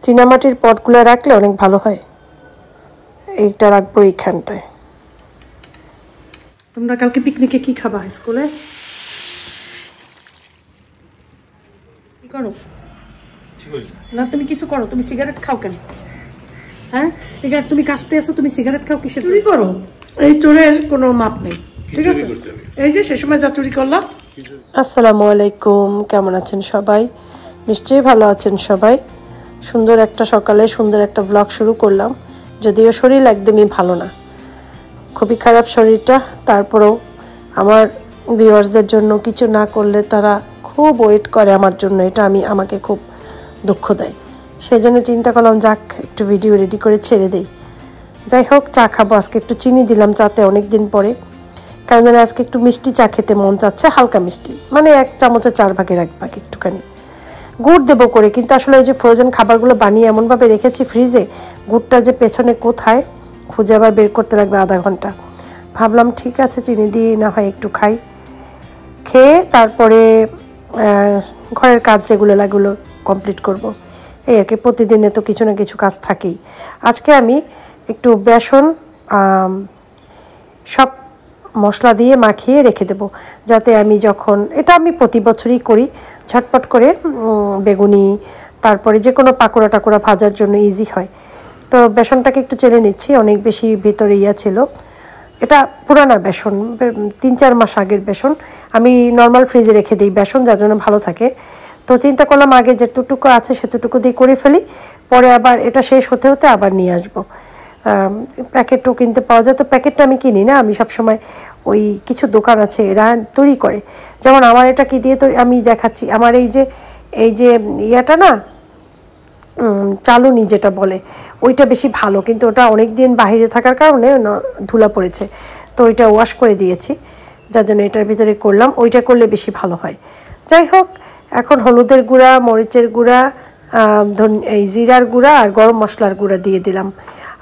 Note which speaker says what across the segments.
Speaker 1: চীনামাটির পটগুলো রাখলে অনেক ভালো হয়। এইটা রাখবো এইখানটায়। তোমরা কালকে পিকনিকে কি খাবা স্কুলে? কি করো না? তুমি কিছু করো? তুমি সিগারেট খাও কেন? হ্যাঁ, সিগারেট তুমি কাশতে আসো, তুমি সিগারেট খাও কিসের? চুরি করো? এই চোরের কোনো মাপ নেই, ঠিক আছে? এই যে সে সময় যা চুরি করলাম। আসসালামু আলাইকুম, কেমন আছেন সবাই? নিশ্চয়ই ভালো আছেন সবাই। সুন্দর একটা সকালে সুন্দর একটা ব্লগ শুরু করলাম। যদিও শরীর একদমই ভালো না, খুবই খারাপ শরীরটা। তারপরেও আমার ভিউয়ার্সদের জন্য কিছু না করলে তারা খুব ওয়েট করে আমার জন্য, এটা আমাকে খুব দুঃখ দেয়। সেই জন্য চিন্তা করলাম যাক একটু ভিডিও রেডি করে ছেড়ে দেই। যাই হোক, চা খাবো আজকে। একটু চিনি দিলাম চাতে অনেক দিন পরে, কারণ যেন আজকে একটু মিষ্টি চা খেতে মন চাচ্ছে, হালকা মিষ্টি, মানে 1 চামচের 4 ভাগের 1 ভাগ একটুখানি। গুড় দেবো করে, কিন্তু আসলে এই যে ফ্রোজেন খাবারগুলো বানিয়ে এমনভাবে রেখেছি ফ্রিজে, গুড়টা যে পেছনে কোথায় খুঁজে আবার বের করতে লাগবে আধা ঘন্টা। ভাবলাম ঠিক আছে চিনি দিয়ে না হয় একটু খাই, খেয়ে তারপরে ঘরের কাজ যেগুলো লাগলো কমপ্লিট করব। এই আর কি, প্রতিদিনে তো কিছু না কিছু কাজ থাকেই। আজকে আমি একটু বেসন সব মশলা দিয়ে মাখিয়ে রেখে দেব, যাতে আমি যখন, এটা আমি প্রতি বছরই করি, ঝটপট করে বেগুনি তারপরে যে কোনো পাকোড়া টাকোড়া ভাজার জন্য ইজি হয়। তো বেসনটাকে একটু চেলে নিচ্ছি, অনেক বেশি ভিতরে ছিল। এটা পুরানা বেসন, 3-4 মাস আগের বেসন। আমি নর্মাল ফ্রিজে রেখে দিই বেসন, যার জন্য ভালো থাকে। তো চিন্তা করলাম আগে যেটুকু আছে সেটুকু দিয়ে করে ফেলি, পরে আবার এটা শেষ হতে হতে আবার নিয়ে আসবো। প্যাকেটও কিনতে পাওয়া যায়, তো প্যাকেটটা আমি কিনি না, আমি সবসময় ওই কিছু দোকান আছে এরা তৈরি করে। যেমন আমার এটা কি দিয়ে তৈরি আমি দেখাচ্ছি, আমার এই যে ইয়াটা না, চালুনি যেটা বলে, ওইটা বেশি ভালো, কিন্তু ওটা অনেক দিন বাইরে থাকার কারণে ধুলা পড়েছে, তো ওইটা ওয়াশ করে দিয়েছি, যার জন্য এটার ভিতরে করলাম। ওইটা করলে বেশি ভালো হয়। যাই হোক, এখন হলুদের গুঁড়া, মরিচের গুঁড়া, এই জিরার গুঁড়া আর গরম মশলার গুঁড়া দিয়ে দিলাম,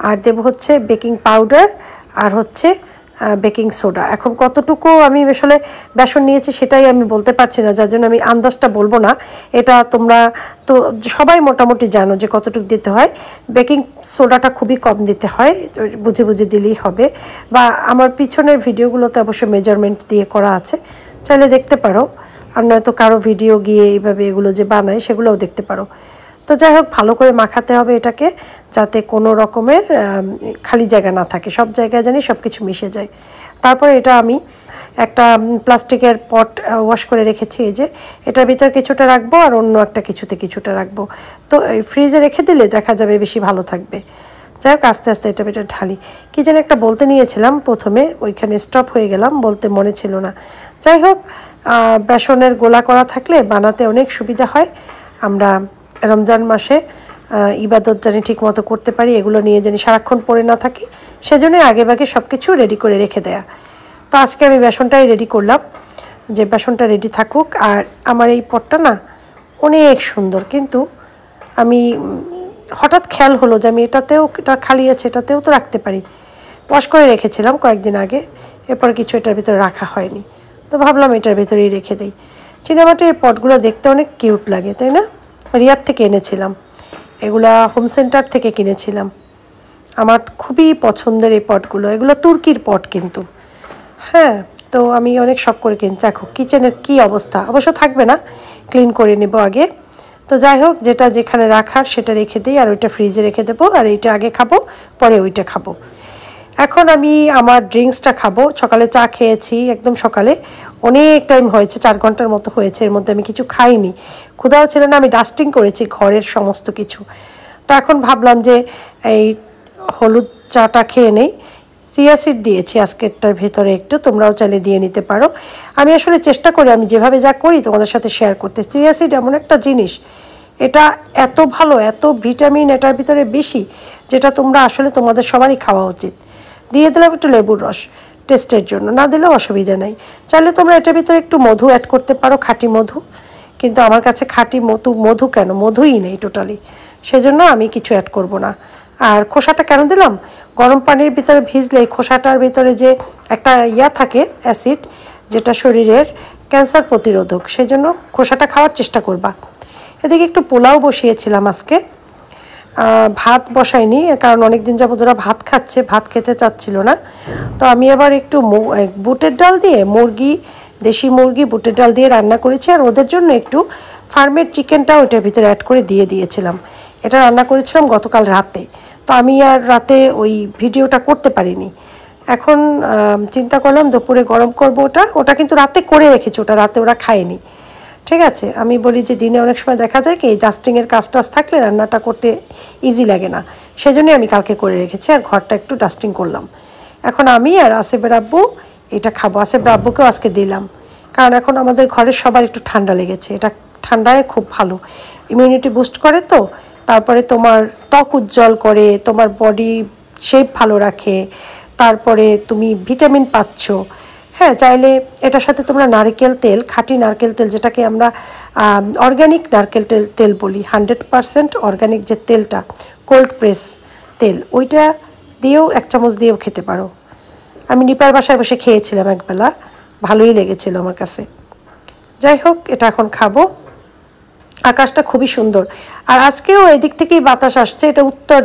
Speaker 1: আর দেব হচ্ছে বেকিং পাউডার আর হচ্ছে বেকিং সোডা। এখন কতটুকু আমি আসলে বেসন নিয়েছি সেটাই আমি বলতে পারছি না, যার জন্য আমি আন্দাজটা বলবো না। এটা তোমরা তো সবাই মোটামুটি জানো যে কতটুকু দিতে হয়। বেকিং সোডাটা খুবই কম দিতে হয়, বুঝে বুঝে দিলেই হবে। বা আমার পিছনের ভিডিওগুলোতে অবশ্য মেজারমেন্ট দিয়ে করা আছে, চাইলে দেখতে পারো। আর নয়তো কারো ভিডিও গিয়ে এইভাবে এগুলো যে বানায় সেগুলোও দেখতে পারো। তো যাই হোক, ভালো করে মাখাতে হবে এটাকে, যাতে কোনো রকমের খালি জায়গা না থাকে, সব জায়গায় জানি সব কিছু মিশে যায়। তারপরে এটা আমি একটা প্লাস্টিকের পট ওয়াশ করে রেখেছি, এই যে এটার ভিতরে কিছুটা রাখবো আর অন্য একটা কিছুটা রাখবো। তো এই ফ্রিজে রেখে দিলে দেখা যাবে বেশি ভালো থাকবে। যাই হোক, আস্তে আস্তে এটা ঢালি। কী যেন একটা বলতে নিয়েছিলাম প্রথমে, ওইখানে স্টপ হয়ে গেলাম, বলতে মনে ছিল না। যাই হোক, বেসনের গোলা করা থাকলে বানাতে অনেক সুবিধা হয়। আমরা রমজান মাসে ইবাদত জানি ঠিক মতো করতে পারি, এগুলো নিয়ে জানি সারাক্ষণ পড়ে না থাকি, সেজন্যই আগেভাগে সব কিছু রেডি করে রেখে দেয়া। তো আজকে আমি বেসনটাই রেডি করলাম, যে বেসনটা রেডি থাকুক। আর আমার এই পটটা না অনেক সুন্দর, কিন্তু আমি হঠাৎ খেয়াল হলো যে আমি এটা খালি আছে, এটাতেও তো রাখতে পারি। ওয়াশ করে রেখেছিলাম কয়েকদিন আগে, এরপর কিছু এটার ভিতরে রাখা হয়নি, তো ভাবলাম এটার ভিতরেই রেখে দিই। চীনামাটির পটগুলো দেখতে অনেক কিউট লাগে, তাই না? রিয়াদ থেকে এনেছিলাম, এগুলা হোম সেন্টার থেকে কিনেছিলাম। আমার খুবই পছন্দের এই পটগুলো, এগুলো তুর্কির পট কিন্তু। হ্যাঁ, তো আমি অনেক শখ করে কিনতে। দেখো কিচেনের কি অবস্থা, অবশ্য থাকবে না, ক্লিন করে নেব আগে। তো যাই হোক, যেটা যেখানে রাখার সেটা রেখে দিই, আর ওইটা ফ্রিজে রেখে দেবো, আর এইটা আগে খাবো, পরে ওইটা খাবো। এখন আমি আমার ড্রিঙ্কসটা খাবো। সকালে চা খেয়েছি, একদম সকালে, অনেক টাইম হয়েছে, 4 ঘন্টার মতো হয়েছে, এর মধ্যে আমি কিছু খাইনি, ক্ষুধাও ছিল না। আমি ডাস্টিং করেছি ঘরের সমস্ত কিছু। তো এখন ভাবলাম যে এই হলুদ চাটা খেয়ে নেই। চিয়া সিড দিয়েছি আজকেরটার ভেতরে একটু, তোমরাও চাইলে দিয়ে নিতে পারো। আমি আসলে চেষ্টা করি আমি যেভাবে যা করি তোমাদের সাথে শেয়ার করতে। চিয়া সিড এমন একটা জিনিস, এটা এত ভালো, এত ভিটামিন এটার ভিতরে বেশি, যেটা তোমরা আসলে তোমাদের সবারই খাওয়া উচিত। দিয়ে দিলাম একটু লেবুর রস টেস্টের জন্য, না দিলেও অসুবিধা নেই। চাইলে তোমরা এটার ভিতরে একটু মধু অ্যাড করতে পারো, খাঁটি মধু, কিন্তু আমার কাছে খাঁটি মধু কেন, মধুই নেই টোটালি, সেজন্য আমি কিছু অ্যাড করব না। আর খোসাটা কেন দিলাম, গরম পানির ভিতরে ভিজলে খোসাটার ভিতরে যে একটা থাকে অ্যাসিড, যেটা শরীরের ক্যান্সার প্রতিরোধক, সেজন্য খোসাটা খাওয়ার চেষ্টা করবা। এদিকে একটু পোলাও বসিয়েছিলাম আজকে, ভাত বসাইনি, কারণ অনেক দিন যাবত ওরা ভাত খাচ্ছে, ভাত খেতে চাচ্ছিল না। তো আমি আবার একটু বুটের ডাল দিয়ে দেশি মুরগি বুটের ডাল দিয়ে রান্না করেছি, আর ওদের জন্য একটু ফার্মের চিকেনটা ওইটার ভিতরে অ্যাড করে দিয়েছিলাম। এটা রান্না করেছিলাম গতকাল রাতে, তো আমি আর রাতে ওই ভিডিওটা করতে পারিনি। এখন চিন্তা করলাম দুপুরে গরম করবো ওটা কিন্তু রাতে করে রেখেছি, ওটা রাতে ওরা খায়নি। ঠিক আছে, আমি বলি যে দিনে অনেক সময় দেখা যায় কি এই ডাস্টিংয়ের কাজ থাকলে রান্নাটা করতে ইজি লাগে না, সেজন্যই আমি কালকে করে রেখেছি আর ঘরটা একটু ডাস্টিং করলাম। এখন আমি আর আসিফের আব্বু এটা খাবো, আসিফের আব্বুকেও আজকে দিলাম, কারণ এখন আমাদের ঘরের সবার একটু ঠান্ডা লেগেছে। এটা ঠান্ডায় খুব ভালো, ইমিউনিটি বুস্ট করে, তো তারপরে তোমার ত্বক উজ্জ্বল করে, তোমার বডি শেপ ভালো রাখে, তারপরে তুমি ভিটামিন পাচ্ছ। হ্যাঁ, চাইলে এটার সাথে তোমরা নারকেল তেল, খাঁটি নারকেল তেল, যেটাকে আমরা অর্গ্যানিক নারকেল তেল বলি, 100% অর্গ্যানিক যে তেলটা, কোল্ড প্রেস তেল, ওইটা দিয়েও 1 চামচ দিয়েও খেতে পারো। আমি নিপার বাসায় বসে খেয়েছিলাম একবেলা, ভালোই লেগেছিল আমার কাছে। যাই হোক, এটা এখন খাবো। আকাশটা খুবই সুন্দর, আর আজকেও এদিক থেকেই বাতাস আসছে। এটা উত্তর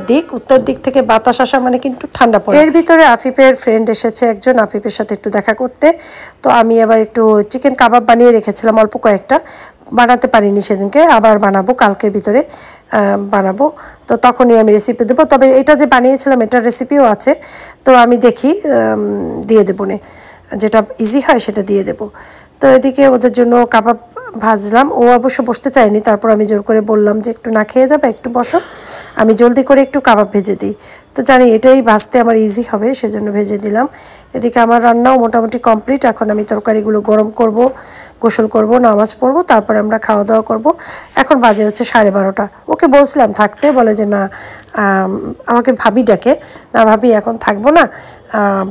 Speaker 1: দিক থেকে বাতাস আসা মানে কিন্তু ঠান্ডা পড়ে। এর ভিতরে আফিফের ফ্রেন্ড এসেছে একজন, আফিফের সাথে একটু দেখা করতে। তো আমি আবার একটু চিকেন কাবাব বানিয়ে রেখেছিলাম, অল্প কয়েকটা, বানাতে পারিনি সেদিনকে, আবার বানাবো, কালকের ভিতরে বানাবো। তো তখনই আমি রেসিপি দেবো, তবে এটা যে বানিয়েছিলাম এটার রেসিপিও আছে, তো আমি দেখি দিয়ে দেবো নে, যেটা ইজি হয় সেটা দিয়ে দেবো। তো এদিকে ওদের জন্য কাবাব ভাজলাম, ও অবশ্য বসতে চায়নি, তারপর আমি জোর করে বললাম যে একটু না খেয়ে যাবে, একটু বসো, আমি জলদি করে একটু কাবাব ভেজে দিই। তো জানি এটাই ভাজতে আমার ইজি হবে, সেজন্য ভেজে দিলাম। এদিকে আমার রান্নাও মোটামুটি কমপ্লিট। এখন আমি তরকারিগুলো গরম করব, গোসল করব, নামাজ পড়বো, তারপরে আমরা খাওয়া দাওয়া করব। এখন বাজে হচ্ছে 12:30। ওকে বলছিলাম থাকতে, বলে যে না, আমাকে ভাবি ডাকে, না ভাবি এখন থাকবো না,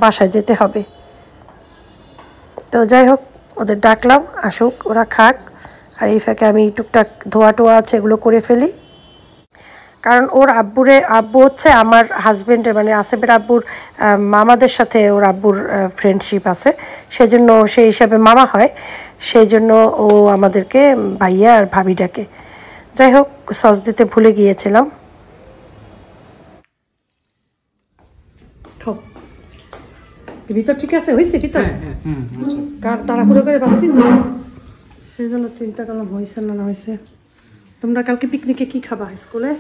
Speaker 1: বাসায় যেতে হবে। তো যাই হোক, ওদের ডাকলাম, আসুক, ওরা খাক, আর এই ফাঁকে আমি টুকটাক ধোয়া টোয়া আছে এগুলো করে ফেলি। কারণ ওর আব্বু হচ্ছে আমার হাজব্যান্ডের, মানে আসিফের আব্বুর মামাদের সাথে ওর আব্বুর ফ্রেন্ডশিপ আছে, সেজন্য সেই হিসাবে মামা হয়, সেই জন্য ও আমাদেরকে ভাইয়া আর ভাবি ডাকে। যাই হোক, সস দিতে ভুলে গিয়েছিলাম। ভিতর ঠিক আছে, হয়েছে ভিতর, কার তাড়াহুড়ো করে ভাবছি তো, সেই জন্য চিন্তা করলাম হয়েছে না হয়েছে। তোমরা কালকে পিকনিকে কি খাবা স্কুলে?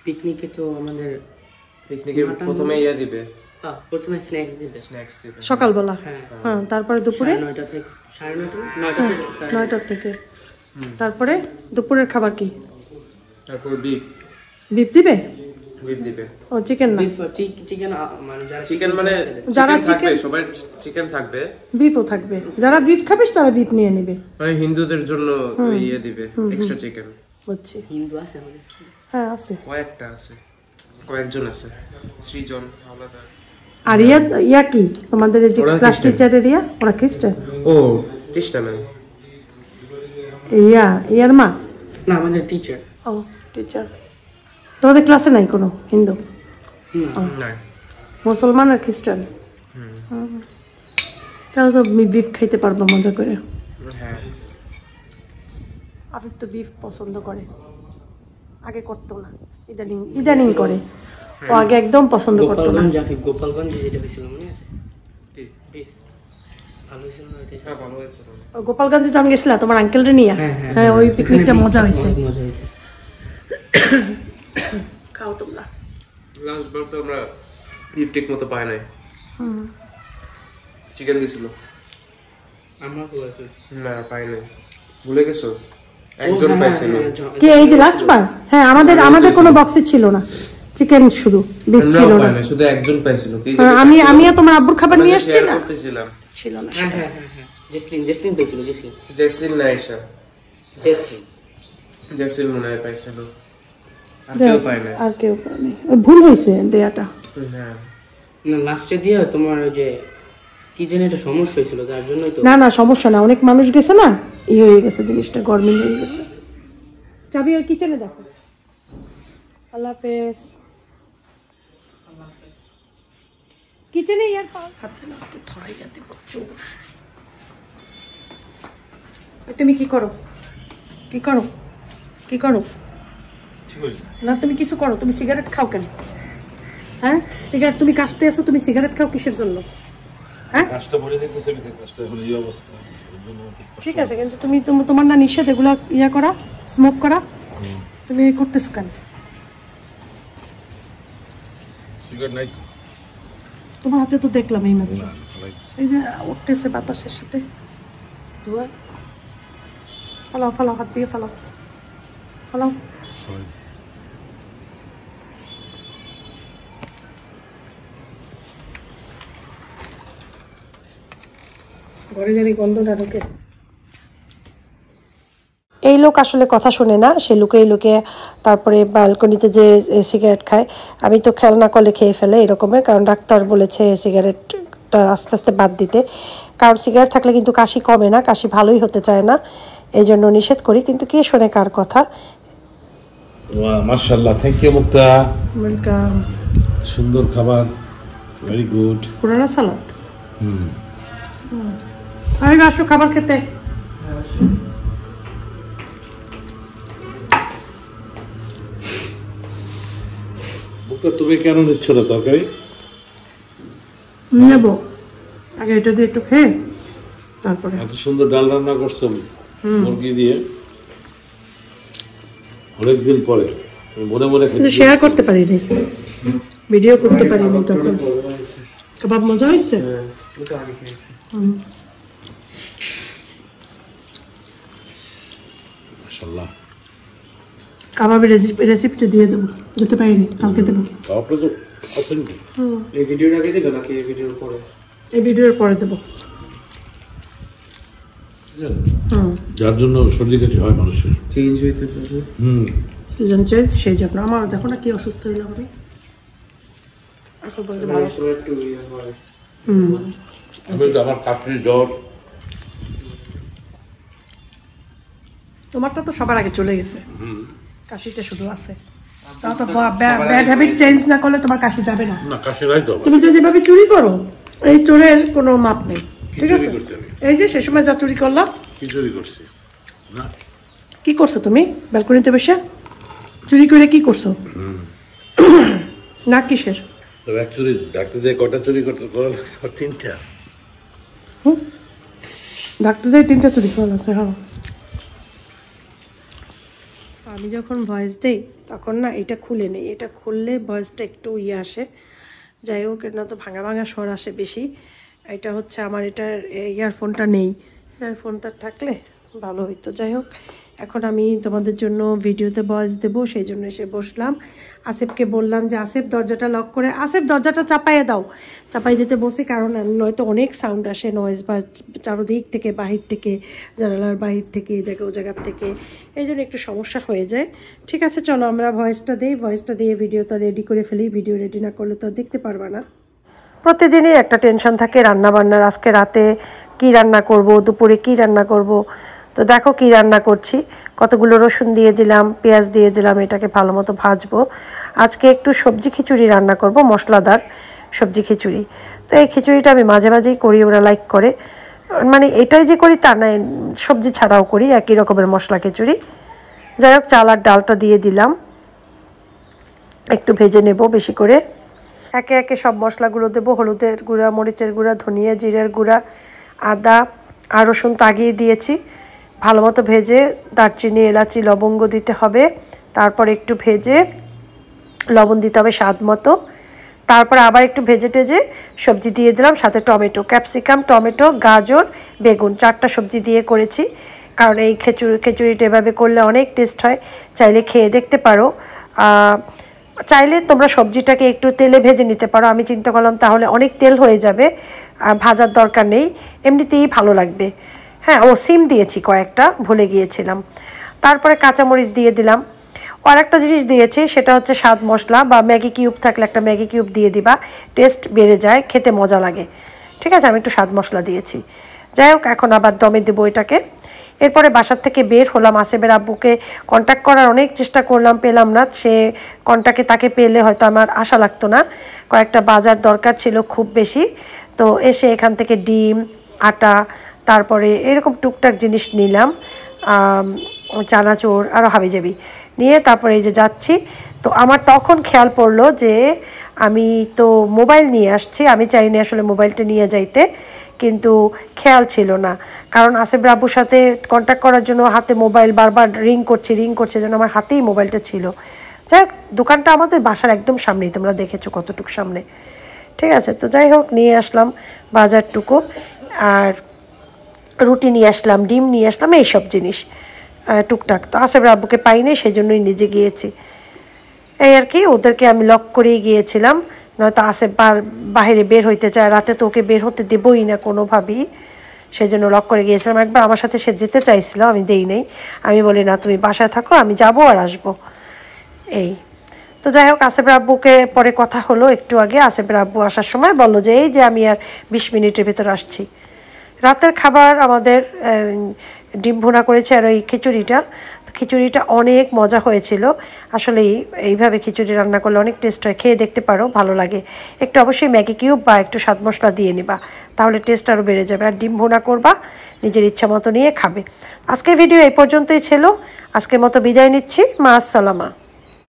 Speaker 2: পিকনিকে তো আমাদের
Speaker 3: প্রথমে দিবে,
Speaker 2: প্রথমে স্ন্যাক্স দিবে
Speaker 1: সকালবেলা। হ্যাঁ, তারপরে দুপুরে
Speaker 2: 9টা থেকে 9টা
Speaker 1: থেকে তারপরে দুপুরের খাবার কি?
Speaker 3: তারপর বিফ
Speaker 1: দিবে। ও চিকেন না,
Speaker 3: চিকেন মানে যারা থাকবে সবাই চিকেন থাকবে,
Speaker 1: বিফও থাকবে, যারা বিফ খাবে তারা বিফ নিয়ে নেবে,
Speaker 3: মানে হিন্দুদের জন্য দিবে এক্সট্রা চিকেন।
Speaker 1: বুঝছি,
Speaker 2: হিন্দু আছে আমাদের,
Speaker 1: হ্যাঁ আছে,
Speaker 3: কয়েকজন আছে, সৃজন, হাওলাদার।
Speaker 1: আর ইয়া কি তোমাদের যে ক্লাস টিচারের ওরা খ্রিস্টান?
Speaker 3: ও খ্রিস্টান না,
Speaker 1: ইয়ার মা
Speaker 2: না, আমাদের টিচার।
Speaker 1: ও টিচার। তোমাদের ক্লাসে নাই কোনো হিন্দু?
Speaker 3: না,
Speaker 1: মুসলমান আর খ্রিস্টান। তাহলে তো বিফ খাইতে পারবো মজা করে।
Speaker 3: হ্যাঁ,
Speaker 1: আপনি তো বিফ পছন্দ করে, আগে করতো না, ইদানিং করে। ও আগে একদম পছন্দ করতো না।
Speaker 2: গোপালগঞ্জে যেটা হয়েছিল মনে আছে? ভালো হয়েছিল।
Speaker 1: গোপালগঞ্জে যখন গেছিলা তোমার আঙ্কেলরে নিয়ে, হ্যাঁ ওই পিকনিকটা মজা হয়েছে। খাও তোমরা।
Speaker 3: লাস্ট বার তো আমরা বিফ ঠিক মতো পাই নাই, চিকেন দিছিল,
Speaker 2: আমরা
Speaker 3: না পাই নাই, ভুলে গেছো? একজন পাইছিল
Speaker 1: কে এই যে লাস্ট বার? হ্যাঁ, আমাদের কোনো বক্সে ছিল না চিকেন, শুধু বিফ ছিল না,
Speaker 3: শুধু একজন পাইছিল।
Speaker 1: আমিও তোমার আব্বুর খাবার নিয়ে আসছি না,
Speaker 3: ছিল না।
Speaker 2: হ্যাঁ, জেসলিন পাইছিল,
Speaker 3: জেসলিন না, আয়েশা, জেসলিন মনে হয় পাইছিল, আর কেউ পায় না।
Speaker 1: ভুল হয়েছে দেয়াটা।
Speaker 3: হ্যাঁ,
Speaker 2: না লাস্টে দিয়ে তোমার ওই যে কি যেন একটা সমস্যা হয়েছিল, তার জন্যই তো।
Speaker 1: না সমস্যা না, অনেক মানুষ গেছে না, হয়ে গেছে জিনিসটা, গরমিল হয়ে গেছে। চাবি ওই কিচেনে দেখো। আল্লাহ হাফেজ। কিচেনে হাতে না হাতে ধরাই যাতে চোষ। তুমি কি করো? না তুমি কিছু করো, তুমি সিগারেট খাও কেন? হ্যাঁ সিগারেট তুমি কাশতে আসো, তুমি সিগারেট খাও কিসের জন্য? হ্যাঁ ঠিক আছে, কিন্তু তুমি তোমার না নিষেধ এগুলা ইয়া করা, স্মোক করা, তুমি করতেছো কেন?
Speaker 4: সিগারেট নাই তো
Speaker 1: তোমার হাতে তো দেখলাম এই মাত্র, এই যে উঠতেছে বাতাসের সাথে ধোঁয়া। ফালাও ফালাও, হাত দিয়ে ফালাও ফালাও। ঘরে জানি গন্ধটা ঢোকে। এই লোক আসলে কথা শোনে না, সে লুকিয়ে লুকিয়ে তারপরে ব্যালকনিতে যে সিগারেট খায়। আমি তো খেয়াল না করলে খেয়ে ফেলে এরকমের, কারণ ডাক্তার বলেছে সিগারেটটা আস্তে আস্তে বাদ দিতে, কারণ সিগারেট থাকলে কিন্তু কাশি কমে না, কাশি ভালোই হতে চায় না, এই জন্য নিষেধ করি। কিন্তু কে শোনে কার কথা?
Speaker 4: মাশাআল্লাহ, থ্যাংক ইউ মুক্তা,
Speaker 1: ওয়েলকাম।
Speaker 4: সুন্দর খাবার, ভেরি গুড।
Speaker 1: পুরানা সালাদ। আমি আসো খাবার খেতে।
Speaker 4: মুক্তা তুমি কেন নিচ্ছ না তরকারি?
Speaker 1: নেব, আগে এটা দিয়ে একটু খেয়ে তারপরে।
Speaker 4: এত সুন্দর ডাল রান্না করছো মুরগি দিয়ে, অনেকদিন পরে মনে মনে
Speaker 1: শেয়ার করতে পারিনি, ভিডিও করতে পারিনি তখন। কাবাব মজা হয়েছে।
Speaker 4: মাশাআল্লাহ,
Speaker 1: কাবাবের রেসিপিটা দিয়ে দেবো, যেতে পারিনি, কালকে দেবো।
Speaker 2: এই ভিডিওর আগে দেবে নাকি এই ভিডিওর পরে?
Speaker 1: এই ভিডিওর পরে দেবো।
Speaker 4: যার জন্য সর্দি কাশি হয় মানুষের,
Speaker 2: চেঞ্জ হইতেছে।
Speaker 1: সিজন চেঞ্জ, সেই জন্য আমার দেখো না কি অসুস্থ হইলাম আমি।
Speaker 2: একটু ইয়ে হয়।
Speaker 4: আমি তো আমার কাশি জ্বর।
Speaker 1: তোমারটা তো সবার আগে চলে গেছে, কাশিটা শুধু আছে। তাও তো ব্যাড হ্যাবিট চেঞ্জ না করলে তোমার কাশি যাবে না।
Speaker 4: না কাশি নাই তো।
Speaker 1: তুমি যদি এভাবে চুরি করো, এই চোরের কোনো মাপ নেই, ঠিক আছে? এই যে সে সময় যা চুরি করলাম।
Speaker 4: কি চুরি করছি? না
Speaker 1: কি করছো তুমি ব্যালকনিতে বসে? চুরি করে কি করছো? না কিসের?
Speaker 4: তো এক চুরি ডাকতে যাই, কটা চুরি করতে করা লাগছে? 3টা।
Speaker 1: ডাকতে যাই 3টা চুরি করা লাগছে। হ্যাঁ, আমি যখন ভয়েস দেই তখন না এটা খুলে নেই, এটা খুললে ভয়েসটা একটু ইয়ে আসে। যাই হোক, এটা তো ভাঙা ভাঙা স্বর আসে বেশি। এটা হচ্ছে আমার এটার ইয়ারফোনটা নেই, ইয়ারফোনটা থাকলে ভালো হইতো। যাই হোক, এখন আমি তোমাদের জন্য ভিডিওতে ভয়েস দেবো, সেই জন্য এসে বসলাম। আসিফকে বললাম যে আসিফ দরজাটা লক করে, আসিফ দরজাটা চাপাইয়ে দাও। চাপাই দিতে বসি, কারণ নয়তো অনেক সাউন্ড আসে, নয়েজ বা চারোদিক থেকে, বাহির থেকে, জানালার বাহির থেকে, জায়গার থেকে, এই জন্য একটু সমস্যা হয়ে যায়। ঠিক আছে, চলো আমরা ভয়েসটা দিই, ভয়েসটা দিয়ে ভিডিওটা রেডি করে ফেলি। ভিডিও রেডি না করলে তো দেখতে পারবা না। প্রতিদিনই একটা টেনশন থাকে রান্না বান্নার, আজকে রাতে কি রান্না করব, দুপুরে কি রান্না করব। তো দেখো কি রান্না করছি, কতগুলো রসুন দিয়ে দিলাম, পেঁয়াজ দিয়ে দিলাম, এটাকে ভালো মতো ভাজবো। আজকে একটু সবজি খিচুড়ি রান্না করব, মশলাদার সবজি খিচুড়ি। তো এই খিচুড়িটা আমি মাঝে মাঝেই করি, ওরা লাইক করে। মানে এটাই যে করি তা নয়, সবজি ছাড়াও করি একই রকমের মশলা খিচুড়ি। যাই হোক, চাল আর ডালটা দিয়ে দিলাম, একটু ভেজে নেব বেশি করে। একে একে সব মশলাগুলো দেবো, হলুদের গুঁড়া, মরিচের গুঁড়া, ধনিয়া জিরার গুঁড়া, আদা আর রসুন তাগিয়ে দিয়েছি। ভালো মতো ভেজে দারচিনি, এলাচি, লবঙ্গ দিতে হবে। তারপর একটু ভেজে লবণ দিতে হবে স্বাদ মতো। তারপর আবার একটু ভেজে টেজে সবজি দিয়ে দিলাম, সাথে টমেটো, ক্যাপসিকাম, টমেটো, গাজর, বেগুন, 4টা সবজি দিয়ে করেছি। কারণ এই খিচুড়িটা এভাবে করলে অনেক টেস্ট হয়, চাইলে খেয়ে দেখতে পারো। চাইলে তোমরা সবজিটাকে একটু তেলে ভেজে নিতে পারো। আমি চিন্তা করলাম তাহলে অনেক তেল হয়ে যাবে, ভাজার দরকার নেই, এমনিতেই ভালো লাগবে। হ্যাঁ, ও সিম দিয়েছি কয়েকটা, ভুলে গিয়েছিলাম। তারপরে কাঁচামরিচ দিয়ে দিলাম। আর একটা জিনিস দিয়েছি, সেটা হচ্ছে স্বাদ মশলা বা ম্যাগি কিউব থাকলে একটা ম্যাগি কিউব দিয়ে দিবা, টেস্ট বেড়ে যায়, খেতে মজা লাগে। ঠিক আছে, আমি একটু স্বাদ মশলা দিয়েছি। যাই হোক, এখন আবার দমে দেবো এটাকে। এরপরে বাসার থেকে বের হলাম, আসিফের আব্বুকে কন্ট্যাক্ট করার অনেক চেষ্টা করলাম, পেলাম না। সে তাকে পেলে হয়তো আমার আশা লাগতো না। কয়েকটা বাজার দরকার ছিল খুব বেশি, তো এসে এখান থেকে ডিম, আটা, তারপরে এরকম টুকটাক জিনিস নিলাম, চানাচুর, আরও হাবিজাবি নিয়ে তারপরে এই যে যাচ্ছি। তো আমার তখন খেয়াল পড়লো যে আমি তো মোবাইল নিয়ে আসছি, আমি চাইনি আসলে মোবাইলটা নিয়ে যাইতে, কিন্তু খেয়াল ছিল না। কারণ আসিফ রাব্বুর সাথে কন্ট্যাক্ট করার জন্য হাতে মোবাইল বারবার রিং করছে যেন আমার হাতেই মোবাইলটা ছিল। যাই হোক, দোকানটা আমাদের বাসার একদম সামনেই, তোমরা দেখেছো কতটুকু সামনে, ঠিক আছে। তো যাই হোক, নিয়ে আসলাম বাজারটুকু, আর রুটি নিয়ে আসলাম, ডিম নিয়ে আসলাম, এইসব জিনিস টুকটাক। তো আসিফ রাব্বুকে পাইনি, সেই জন্যই নিজে গিয়েছি, এই আর কি। ওদেরকে আমি লক করেই গিয়েছিলাম, নয়তো আসিফ বাইরে বের হইতে চায়, রাতে তো ওকে বের হতে দেবই না কোনোভাবেই, সেই জন্য লক করে গিয়েছিলাম। একবার আমার সাথে সে যেতে চাইছিল, আমি দেই নাই, আমি বলি না তুমি বাসায় থাকো, আমি যাবো আর আসবো, এই। তো যাই হোক, আসিফ রাব্বুকে পরে কথা হলো একটু আগে, আসিফ রাব্বু আসার সময় বললো যে এই যে আমি আর 20 মিনিটের ভেতর আসছি। রাতের খাবার আমাদের ডিম ভুনা করেছে আর ওই খিচুড়িটা। তো খিচুড়িটা অনেক মজা হয়েছিল আসলে। এইভাবে খিচুড়ি রান্না করলে অনেক টেস্ট হয়, খেয়ে দেখতে পারো, ভালো লাগে। একটু অবশ্যই ম্যাগি কিউব বা একটু স্বাদ মশলা দিয়ে নিবা, তাহলে টেস্ট আরও বেড়ে যাবে। আর ডিম ভুনা করবা, নিজের ইচ্ছা মতো নিয়ে খাবে। আজকের ভিডিও এই পর্যন্তই ছিল, আজকের মতো বিদায় নিচ্ছি, মা আসসালামা।